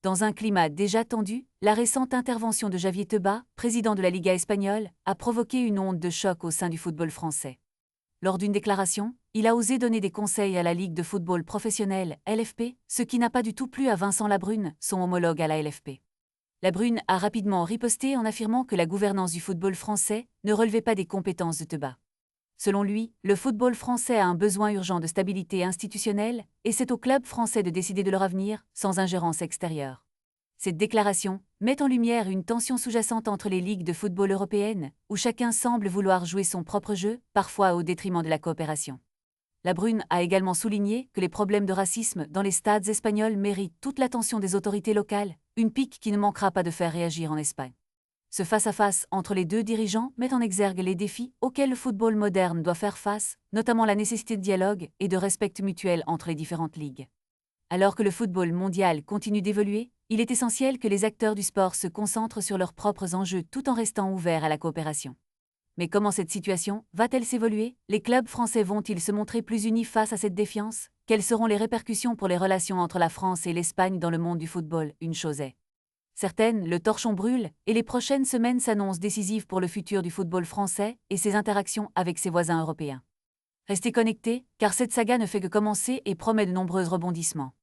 Dans un climat déjà tendu, la récente intervention de Javier Tebas, président de la Liga espagnole, a provoqué une onde de choc au sein du football français. Lors d'une déclaration, il a osé donner des conseils à la Ligue de football professionnel, LFP, ce qui n'a pas du tout plu à Vincent Labrune, son homologue à la LFP. Labrune a rapidement riposté en affirmant que la gouvernance du football français ne relevait pas des compétences de Tebas. Selon lui, le football français a un besoin urgent de stabilité institutionnelle et c'est au club français de décider de leur avenir, sans ingérence extérieure. Cette déclaration met en lumière une tension sous-jacente entre les ligues de football européennes, où chacun semble vouloir jouer son propre jeu, parfois au détriment de la coopération. Labrune a également souligné que les problèmes de racisme dans les stades espagnols méritent toute l'attention des autorités locales, une pique qui ne manquera pas de faire réagir en Espagne. Ce face-à-face entre les deux dirigeants met en exergue les défis auxquels le football moderne doit faire face, notamment la nécessité de dialogue et de respect mutuel entre les différentes ligues. Alors que le football mondial continue d'évoluer, il est essentiel que les acteurs du sport se concentrent sur leurs propres enjeux tout en restant ouverts à la coopération. Mais comment cette situation va-t-elle s'évoluer? Les clubs français vont-ils se montrer plus unis face à cette défiance? Quelles seront les répercussions pour les relations entre la France et l'Espagne dans le monde du football? Une chose est certaine, le torchon brûle, et les prochaines semaines s'annoncent décisives pour le futur du football français et ses interactions avec ses voisins européens. Restez connectés, car cette saga ne fait que commencer et promet de nombreux rebondissements.